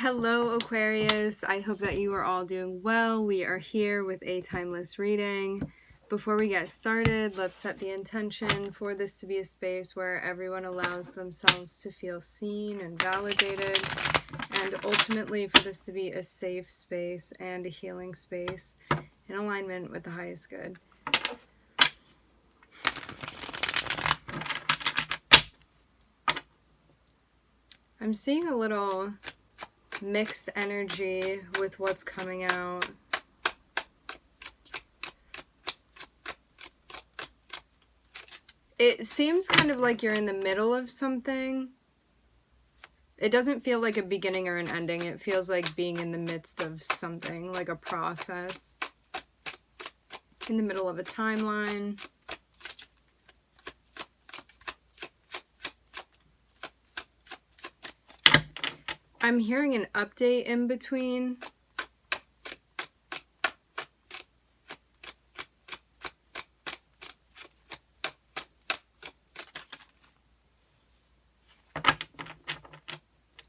Hello Aquarius, I hope that you are all doing well. We are here with a timeless reading. Before we get started, let's set the intention for this to be a space where everyone allows themselves to feel seen and validated, and ultimately for this to be a safe space and a healing space in alignment with the highest good. I'm seeing a little mixed energy with what's coming out. It seems kind of like you're in the middle of something. It doesn't feel like a beginning or an ending. It feels like being in the midst of something, like a process. In the middle of a timeline. I'm hearing an update in between.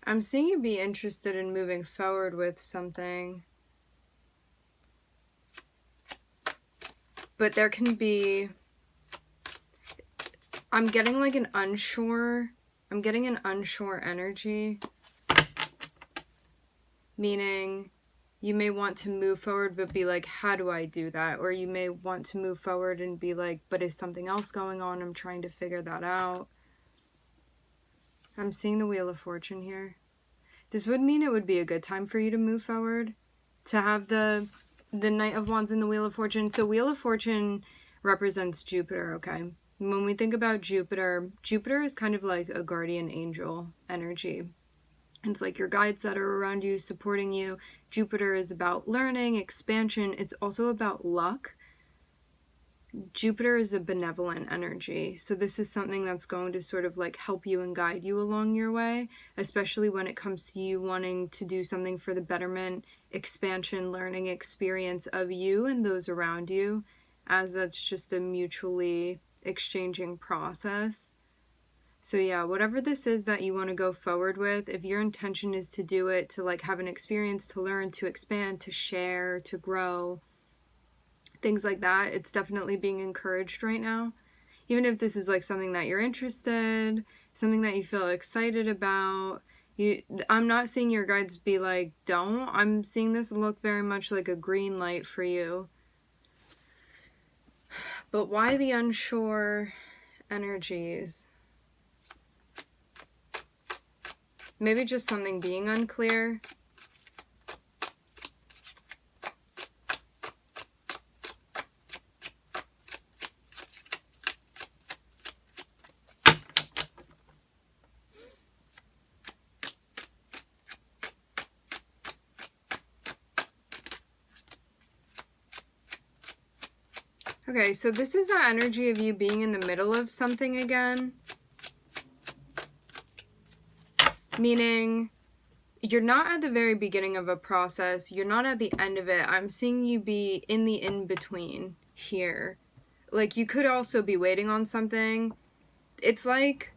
I'm seeing you be interested in moving forward with something. But there can be... I'm getting like an unsure... I'm getting an unsure energy. Meaning you may want to move forward but be like, how do I do that? Or you may want to move forward and be like, but is something else going on? I'm trying to figure that out. I'm seeing the Wheel of Fortune here. This would mean it would be a good time for you to move forward. To have the Knight of Wands and the Wheel of Fortune. So Wheel of Fortune represents Jupiter, okay? When we think about Jupiter, Jupiter is kind of like a guardian angel energy. It's like your guides that are around you, supporting you. Jupiter is about learning, expansion. It's also about luck. Jupiter is a benevolent energy. So this is something that's going to sort of like help you and guide you along your way, especially when it comes to you wanting to do something for the betterment, expansion, learning experience of you and those around you, as that's just a mutually exchanging process. So yeah, whatever this is that you want to go forward with, if your intention is to do it, to like have an experience, to learn, to expand, to share, to grow, things like that, it's definitely being encouraged right now. Even if this is like something that you're interested, something that you feel excited about, I'm not seeing your guides be like, don't. I'm seeing this look very much like a green light for you. But why the unsure energies? Maybe just something being unclear. Okay, so this is the energy of you being in the middle of something again. Meaning, you're not at the very beginning of a process. You're not at the end of it. I'm seeing you be in the in-between here. Like, you could also be waiting on something. It's like,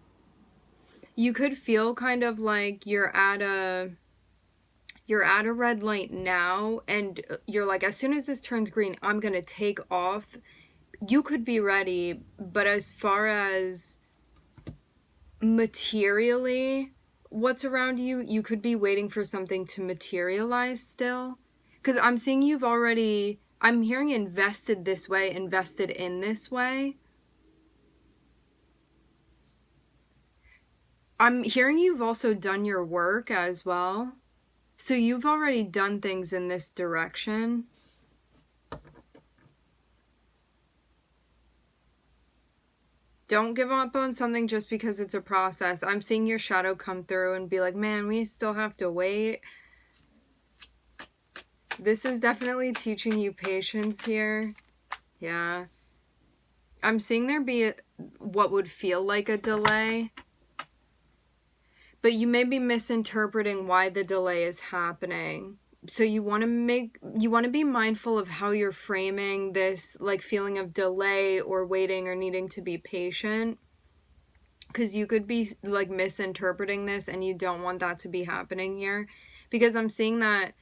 you could feel kind of like you're at a red light now, and you're like, as soon as this turns green, I'm gonna take off. You could be ready, but as far as materially what's around you, you could be waiting for something to materialize still. Because I'm seeing you've already, I'm hearing invested this way, invested in this way. I'm hearing you've also done your work as well. So you've already done things in this direction. Don't give up on something just because it's a process. I'm seeing your shadow come through and be like, man, we still have to wait. This is definitely teaching you patience here. Yeah. I'm seeing there be what would feel like a delay. But you may be misinterpreting why the delay is happening. So you want to be mindful of how you're framing this like feeling of delay or waiting or needing to be patient. because you could be like misinterpreting this and you don't want that to be happening here, because I'm seeing that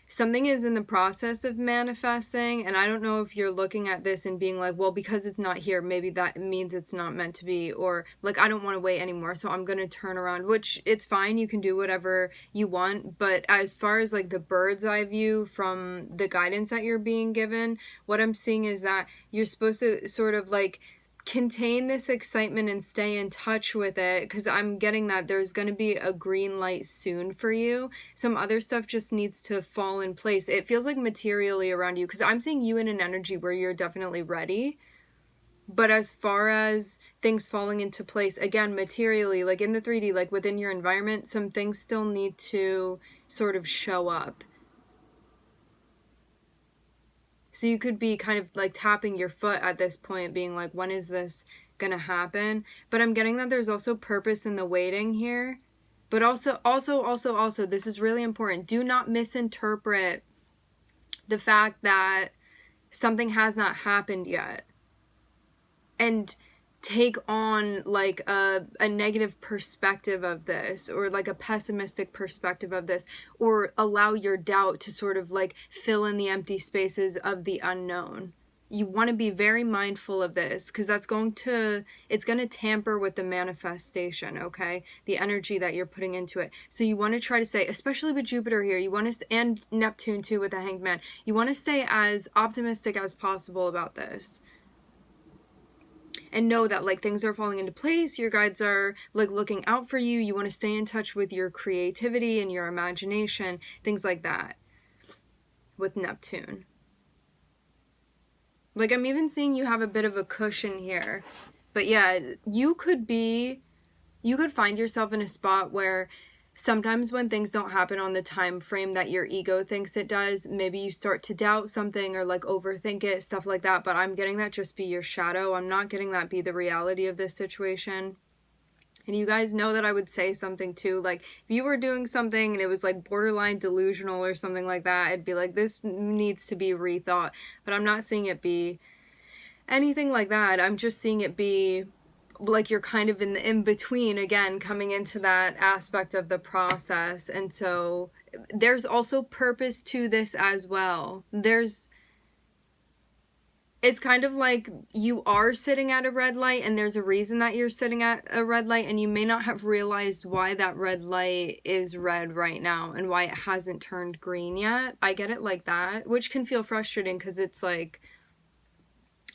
something is in the process of manifesting, and I don't know if you're looking at this and being like, well, because it's not here, maybe that means it's not meant to be, or like, I don't want to wait anymore, so I'm going to turn around, which it's fine, you can do whatever you want. But as far as like the bird's eye view from the guidance that you're being given, what I'm seeing is that you're supposed to sort of like contain this excitement and stay in touch with it, because I'm getting that there's going to be a green light soon for you. Some other stuff just needs to fall in place. It feels like materially around you, because I'm seeing you in an energy where you're definitely ready. But as far as things falling into place, again, materially, like in the 3D, like within your environment, some things still need to sort of show up. So you could be kind of like tapping your foot at this point, being like, when is this gonna happen? But I'm getting that there's also purpose in the waiting here. But also, this is really important. Do not misinterpret the fact that something has not happened yet, and take on like a negative perspective of this, or like a pessimistic perspective of this, or allow your doubt to sort of like fill in the empty spaces of the unknown. You want to be very mindful of this, because it's going to tamper with the manifestation, okay? The energy that you're putting into it. So you want to try to stay, especially with Jupiter here, you want to, and Neptune too with the Hanged Man, you want to stay as optimistic as possible about this. And know that like things are falling into place, your guides are like looking out for you, you want to stay in touch with your creativity and your imagination, things like that with Neptune. Like I'm even seeing you have a bit of a cushion here. But yeah, you could find yourself in a spot where sometimes when things don't happen on the time frame that your ego thinks it does, maybe you start to doubt something or like overthink it, stuff like that. But I'm getting that just be your shadow. I'm not getting that be the reality of this situation. And you guys know that I would say something too, like if you were doing something and it was like borderline delusional or something like that, I'd be like, this needs to be rethought. But I'm not seeing it be anything like that. I'm just seeing it be like you're kind of in the in-between, again, coming into that aspect of the process. And so there's also purpose to this as well. It's kind of like you are sitting at a red light, and there's a reason that you're sitting at a red light, and you may not have realized why that red light is red right now and why it hasn't turned green yet. I get it like that, which can feel frustrating, because it's like,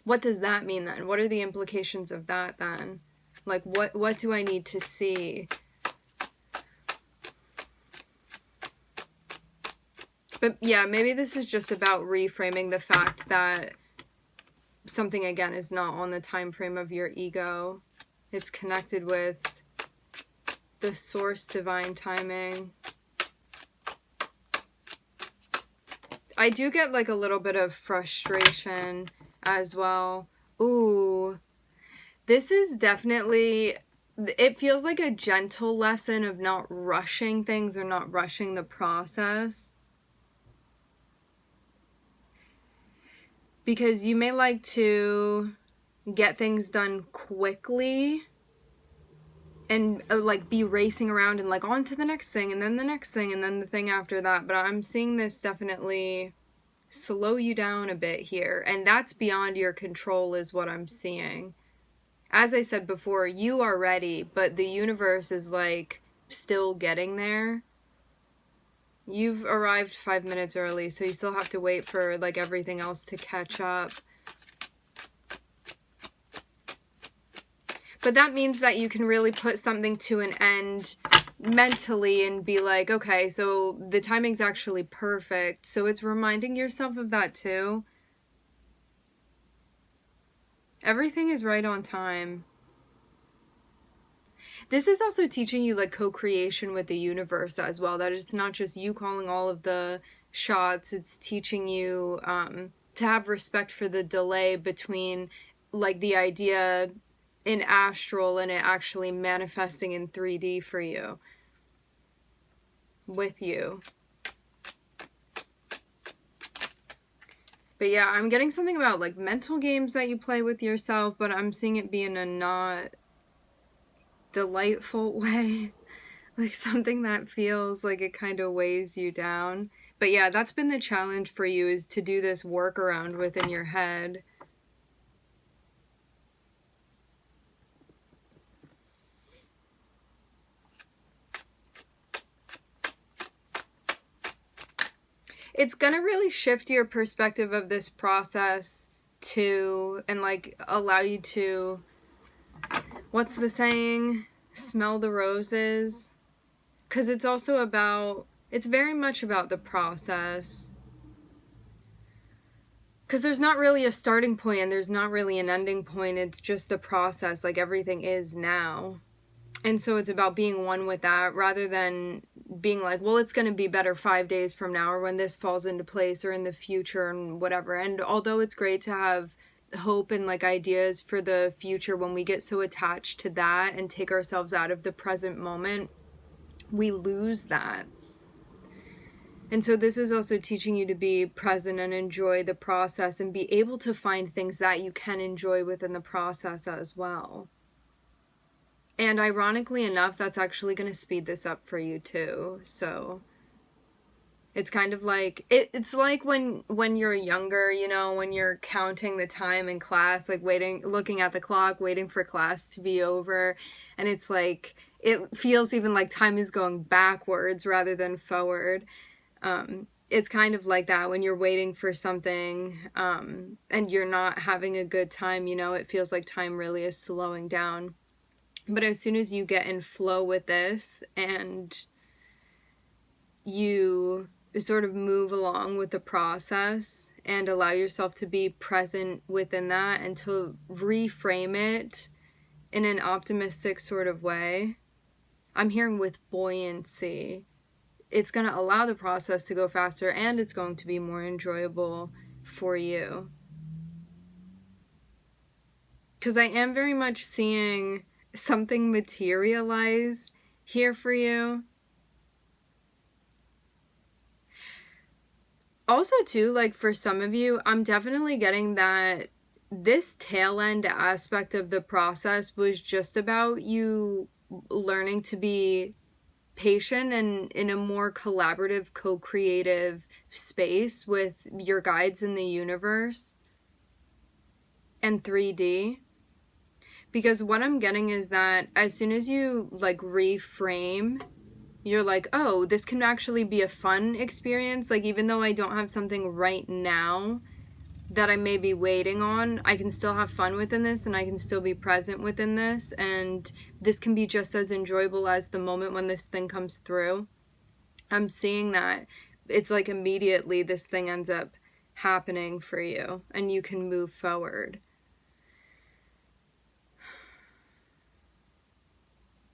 what does that mean then? What are the implications of that then? Like, what do I need to see? But yeah, maybe this is just about reframing the fact that something, again, is not on the time frame of your ego. It's connected with the source divine timing. I do get like a little bit of frustration as well. Ooh, this is definitely, it feels like a gentle lesson of not rushing things or not rushing the process. Because you may like to get things done quickly and like be racing around and like on to the next thing and then the next thing and then the thing after that. But I'm seeing this definitely slow you down a bit here, and that's beyond your control is what I'm seeing. As I said before, you are ready, but the universe is like still getting there. You've arrived 5 minutes early, so you still have to wait for like everything else to catch up. But that means that you can really put something to an end mentally and be like, okay, so the timing's actually perfect. So it's reminding yourself of that too. Everything is right on time. This is also teaching you like co-creation with the universe as well, that it's not just you calling all of the shots. It's teaching you to have respect for the delay between like the idea in astral and it actually manifesting in 3D for you, with you. But yeah, I'm getting something about like mental games that you play with yourself, but I'm seeing it being a not delightful way. Like something that feels like it kind of weighs you down. But yeah, that's been the challenge for you, is to do this workaround within your head. It's gonna really shift your perspective of this process too, and like allow you to, what's the saying? Smell the roses. Because it's also about, it's very much about the process. Because there's not really a starting point and there's not really an ending point. It's just a process, like everything is now. And so it's about being one with that, rather than being like, well, it's going to be better 5 days from now, or when this falls into place, or in the future and whatever. And although it's great to have hope and like ideas for the future, when we get so attached to that and take ourselves out of the present moment, we lose that. And so this is also teaching you to be present and enjoy the process, and be able to find things that you can enjoy within the process as well. And ironically enough, that's actually going to speed this up for you too. So it's kind of like, it's like when you're younger, you know, when you're counting the time in class, like waiting, looking at the clock, waiting for class to be over. And it's like, it feels even like time is going backwards rather than forward. It's kind of like that when you're waiting for something, and you're not having a good time, you know, it feels like time really is slowing down. But as soon as you get in flow with this, and you sort of move along with the process and allow yourself to be present within that, and to reframe it in an optimistic sort of way, I'm hearing with buoyancy, it's going to allow the process to go faster, and it's going to be more enjoyable for you. Because I am very much seeing something materialize here for you. Also too, like for some of you, I'm definitely getting that this tail end aspect of the process was just about you learning to be patient and in a more collaborative, co-creative space with your guides in the universe and 3D. Because what I'm getting is that as soon as you like reframe, you're like, oh, this can actually be a fun experience. Like, even though I don't have something right now that I may be waiting on, I can still have fun within this, and I can still be present within this. And this can be just as enjoyable as the moment when this thing comes through. I'm seeing that it's like immediately this thing ends up happening for you, and you can move forward.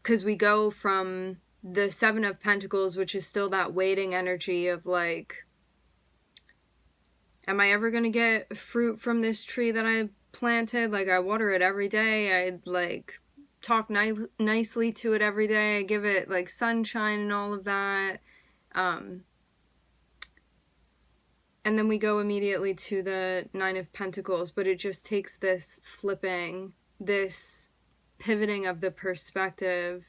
Because we go from the Seven of Pentacles, which is still that waiting energy of like, am I ever going to get fruit from this tree that I planted? Like, I water it every day. I like talk nicely to it every day. I give it like sunshine and all of that. And then we go immediately to the Nine of Pentacles, but it just takes this flipping, this pivoting of the perspective.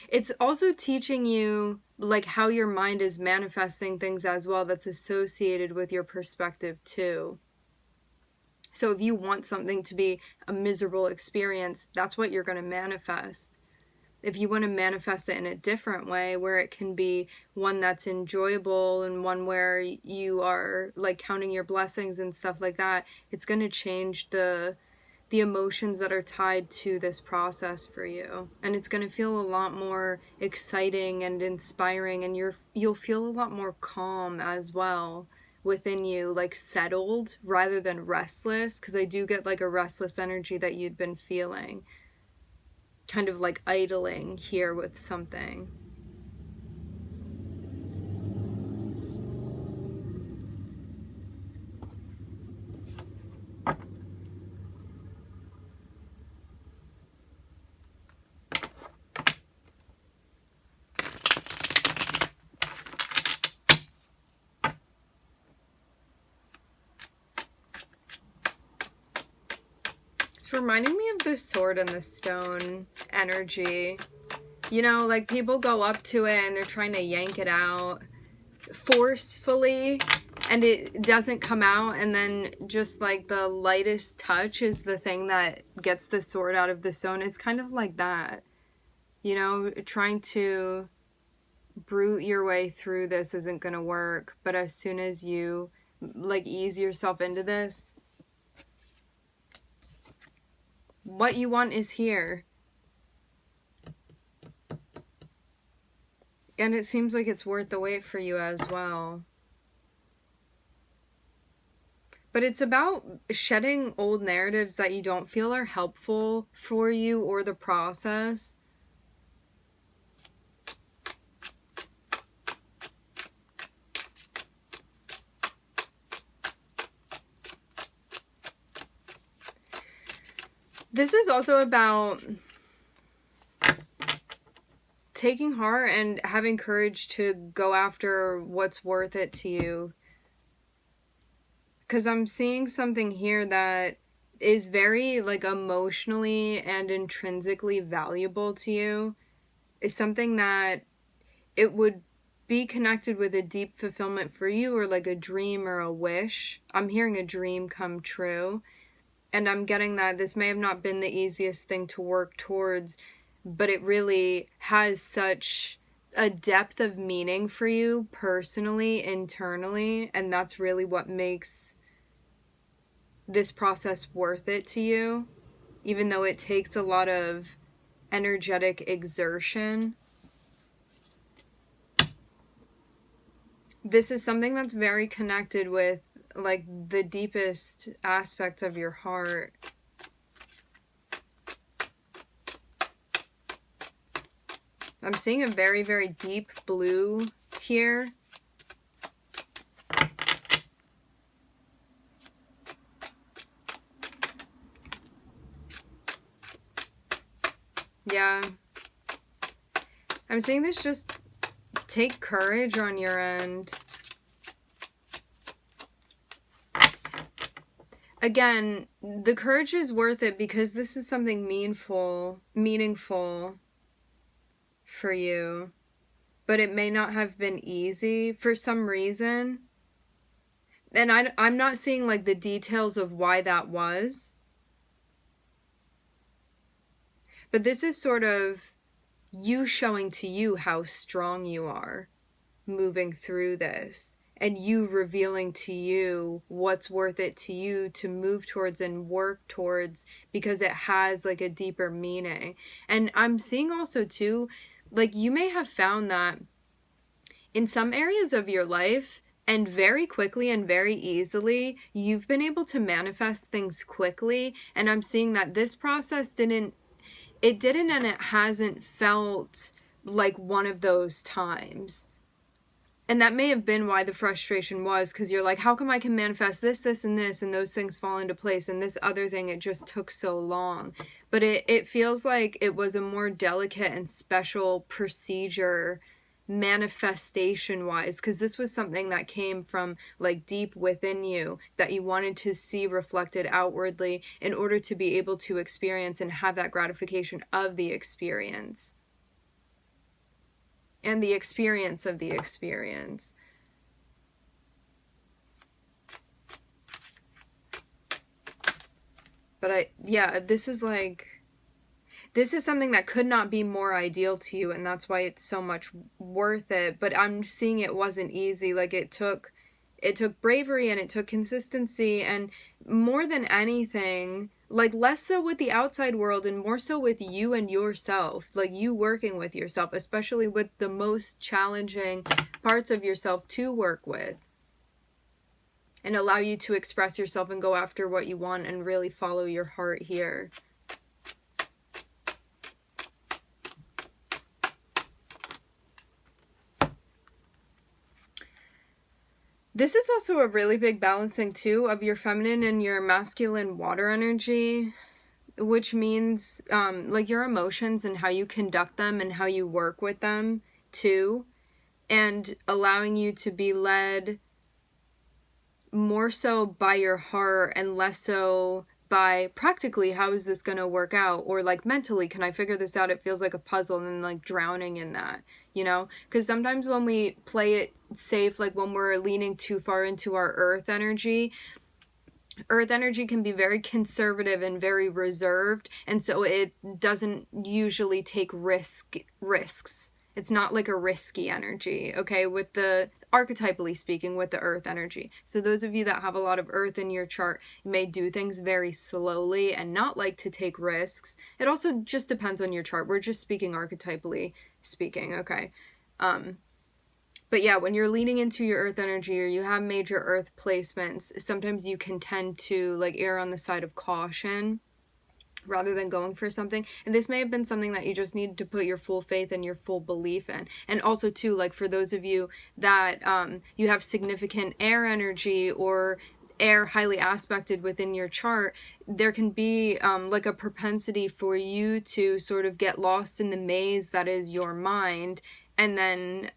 It's also teaching you like how your mind is manifesting things as well, that's associated with your perspective too. So if you want something to be a miserable experience, that's what you're going to manifest. If you want to manifest it in a different way, where it can be one that's enjoyable and one where you are like counting your blessings and stuff like that, it's going to change the emotions that are tied to this process for you. And it's going to feel a lot more exciting and inspiring, and you'll feel a lot more calm as well within you, like settled rather than restless, because I do get like a restless energy that you'd been feeling, kind of like idling here with something. reminding me of the sword and the stone energy. You know, like people go up to it and they're trying to yank it out forcefully and it doesn't come out, and then just like the lightest touch is the thing that gets the sword out of the stone. It's kind of like that, you know, trying to brute your way through this isn't gonna work, but as soon as you like ease yourself into this, what you want is here. And it seems like it's worth the wait for you as well. But it's about shedding old narratives that you don't feel are helpful for you or the process. This is also about taking heart and having courage to go after what's worth it to you. Because I'm seeing something here that is very like emotionally and intrinsically valuable to you. Is something that it would be connected with a deep fulfillment for you, or like a dream or a wish. I'm hearing a dream come true. And I'm getting that this may have not been the easiest thing to work towards, but it really has such a depth of meaning for you personally, internally, and that's really what makes this process worth it to you, even though it takes a lot of energetic exertion. This is something that's very connected with like the deepest aspects of your heart. I'm seeing a very, very deep blue here. Yeah. I'm seeing this just take courage on your end. Again, the courage is worth it because this is something meaningful for you, but it may not have been easy for some reason. And I'm not seeing like the details of why that was. But this is sort of you showing to you how strong you are moving through this, and you revealing to you what's worth it to you to move towards and work towards, because it has like a deeper meaning. And I'm seeing also too, like you may have found that in some areas of your life, and very quickly and very easily, you've been able to manifest things quickly. And I'm seeing that this process didn't and it hasn't felt like one of those times. And that may have been why the frustration was, because you're like, how come I can manifest this, this, and this, and those things fall into place, and this other thing, it just took so long. But it feels like it was a more delicate and special procedure manifestation-wise, because this was something that came from like deep within you that you wanted to see reflected outwardly in order to be able to experience and have that gratification of the experience. And the experience of the experience. But this is something that could not be more ideal to you, and that's why it's so much worth it. But I'm seeing it wasn't easy. Like it took bravery, and it took consistency, and more than anything, like less so with the outside world and more so with you and yourself, like you working with yourself, especially with the most challenging parts of yourself to work with and allow you to express yourself and go after what you want and really follow your heart here. This is also a really big balancing too of your feminine and your masculine water energy, which means like your emotions and how you conduct them and how you work with them too, and allowing you to be led more so by your heart and less so by practically, how is this going to work out? Or like mentally, can I figure this out? It feels like a puzzle, and then like drowning in that, you know? Because sometimes when we play it safe, like when we're leaning too far into our earth energy can be very conservative and very reserved, and so it doesn't usually take risks. It's not like a risky energy, okay, with the, archetypally speaking, with the earth energy. So those of you that have a lot of earth in your chart may do things very slowly and not like to take risks. It also just depends on your chart. We're just speaking archetypally speaking, okay? But yeah, when you're leaning into your earth energy or you have major earth placements, sometimes you can tend to like err on the side of caution rather than going for something. And this may have been something that you just need to put your full faith and your full belief in. And also too, like for those of you that you have significant air energy or air highly aspected within your chart, there can be like a propensity for you to sort of get lost in the maze that is your mind, and then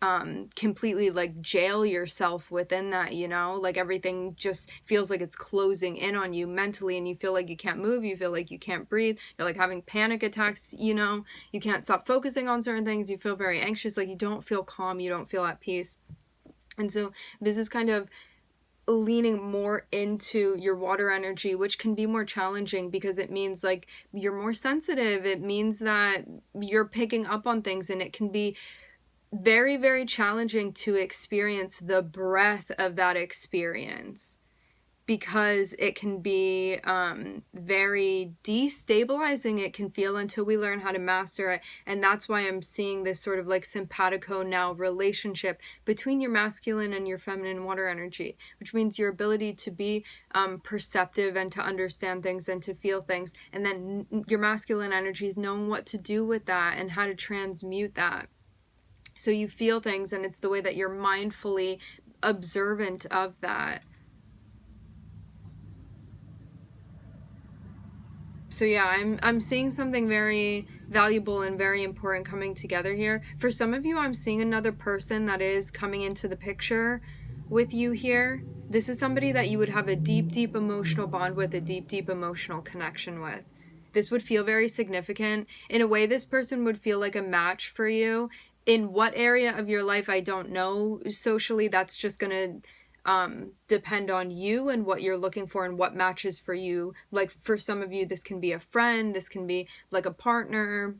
completely like jail yourself within that, you know, like everything just feels like it's closing in on you mentally, and you feel like you can't move, you feel like you can't breathe, you're like having panic attacks, you know, you can't stop focusing on certain things, you feel very anxious, like you don't feel calm, you don't feel at peace. And so this is kind of leaning more into your water energy, which can be more challenging because it means like you're more sensitive, it means that you're picking up on things, and it can be very, very challenging to experience the breadth of that experience because it can be very destabilizing, it can feel, until we learn how to master it. And that's why I'm seeing this sort of like simpatico now relationship between your masculine and your feminine water energy, which means your ability to be perceptive and to understand things and to feel things, and then your masculine energy is knowing what to do with that and how to transmute that. So you feel things, and it's the way that you're mindfully observant of that. So yeah, I'm seeing something very valuable and very important coming together here. For some of you, I'm seeing another person that is coming into the picture with you here. This is somebody that you would have a deep, deep emotional bond with, a deep, deep emotional connection with. This would feel very significant. In a way, this person would feel like a match for you. In what area of your life, I don't know. Socially, that's just going to depend on you and what you're looking for and what matches for you. Like for some of you, this can be a friend, this can be like a partner.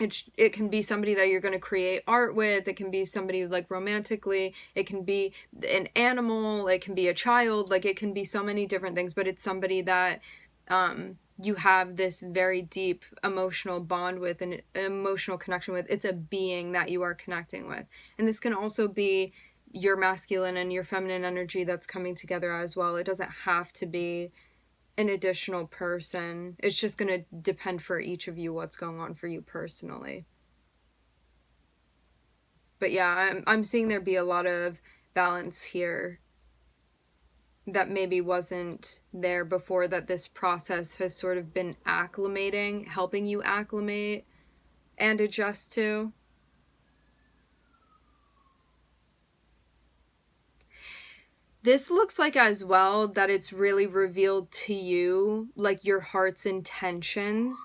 It can be somebody that you're going to create art with. It can be somebody like romantically. It can be an animal. It can be a child. Like it can be so many different things, but it's somebody that you have this very deep emotional bond with, an emotional connection with. It's a being that you are connecting with. And this can also be your masculine and your feminine energy that's coming together as well. It doesn't have to be an additional person. It's just going to depend for each of you what's going on for you personally. But yeah, I'm seeing there be a lot of balance here that maybe wasn't there before, that this process has sort of been acclimating, helping you acclimate and adjust to. This looks like as well that it's really revealed to you like your heart's intentions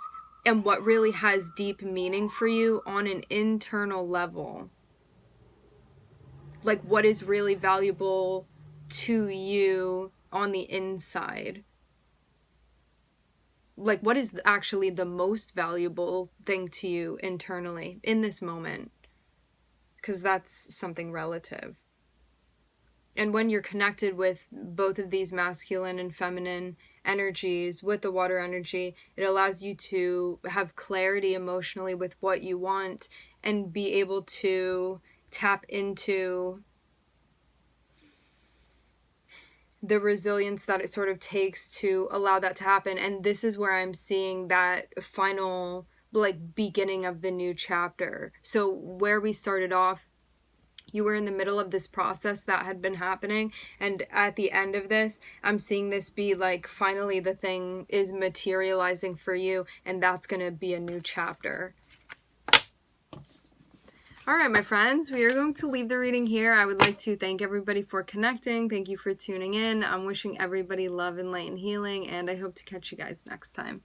and what really has deep meaning for you on an internal level. Like what is really valuable to you on the inside. Like what is actually the most valuable thing to you internally in this moment? Because that's something relative. And when you're connected with both of these masculine and feminine energies, with the water energy, it allows you to have clarity emotionally with what you want and be able to tap into the resilience that it sort of takes to allow that to happen. And this is where I'm seeing that final like beginning of the new chapter. So where we started off, you were in the middle of this process that had been happening, and at the end of this, I'm seeing this be like finally the thing is materializing for you, and that's going to be a new chapter. All right, my friends, we are going to leave the reading here. I would like to thank everybody for connecting. Thank you for tuning in. I'm wishing everybody love and light and healing, and I hope to catch you guys next time.